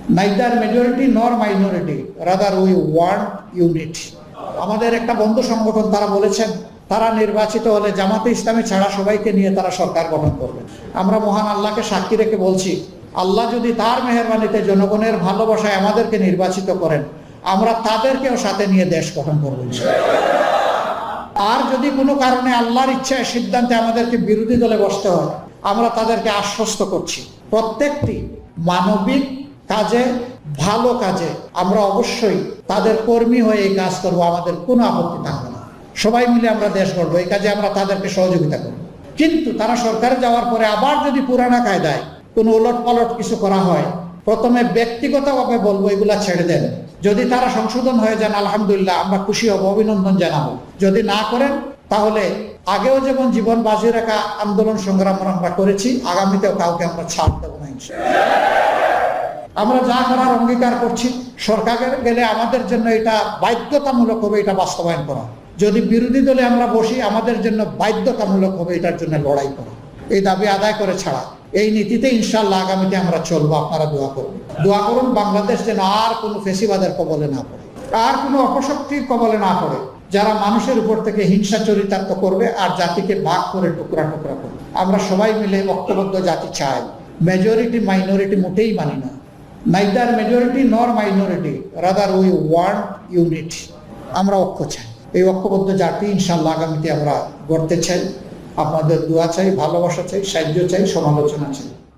neither majority nor minority, rather we want unity. আমাদের একটা বন্ধু সংগঠন তারা বলেছেন তারা নির্বাচিত হলে জামাতে ইসলামী ছাড়া সবাইকে নিয়ে তারা সরকার গঠন করবে। আমরা মহান আল্লাহকে সাক্ষী রেখে বলছি, আল্লাহ যদি তার মেহেরবানিতে জনগণের ভালোবাসায় আমাদেরকে নির্বাচিত করেন, আমরা তাদেরকেও সাথে নিয়ে দেশ গঠন করব। আর যদি কোনো কারণে আল্লাহর ইচ্ছায় সিদ্ধান্তে আমাদেরকে বিরোধী দলে বসতে হয়, আমরা তাদেরকে আশ্বস্ত করছি প্রত্যেকটি মানবিক কাজে, ভালো কাজে আমরা অবশ্যই তাদের কর্মী হয়ে এই কাজ করবো, আমাদের কোনো আপত্তি থাকবে না। সবাই মিলে আমরা দেশ গড়বো, এই কাজে আমরা তাদেরকে সহযোগিতা করব। কিন্তু তারা সরকারে যাওয়ার পরে আবার যদি পুরানা কায়দায় কোনো উলট পালট কিছু করা হয়, প্রথমে ব্যক্তিগতভাবে বলবো এগুলা ছেড়ে দেন। যদি তারা সংশোধন হয়ে যান আলহামদুলিল্লাহ, আমরা খুশি হব, অভিনন্দন জানাবো। যদি না করেন তাহলে আগেও যেমন জীবন বাজি রাখা আন্দোলন সংগ্রাম আমরা করেছি, আগামীতেও কাউকে আমরা ছাড় দেবো না। আমরা যা করার অঙ্গীকার করছি, সরকারে গেলে আমাদের জন্য এটা বাধ্যতামূলক হবে এটা বাস্তবায়ন করা। যদি বিরোধী দলে আমরা বসি, আমাদের জন্য বাধ্যতামূলক হবে এটার জন্য লড়াই করা, এই দাবি আদায় করে ছাড়া। এই নীতিতে ইনশাআল্লাহ আগামীতে আমরা চলবো। আপনারা দোয়া করুন, দোয়া করুন বাংলাদেশ যেন আর কোনো ফেসিবাদের কবলে না পড়ে, আর কোনো অপশক্তির কবলে না পড়ে, যারা মানুষের উপর থেকে হিংসা চরিতার্থ করবে আর জাতিকে ভাগ করে টুকরা টুকরা করবে। আমরা সবাই মিলে ঐক্যবদ্ধ জাতি চাই, মেজরিটি মাইনরিটি মোটেই মানি না। neither majority nor minority, rather we want unity. আমরা ঐক্য চাই, এই ঐক্যবদ্ধ জাতি ইনশাআল্লাহ আগামীতে আমরা গড়তে চাই। আপনাদের দোয়া চাই, ভালোবাসা চাই, সাহায্য চাই, সমালোচনা চাই।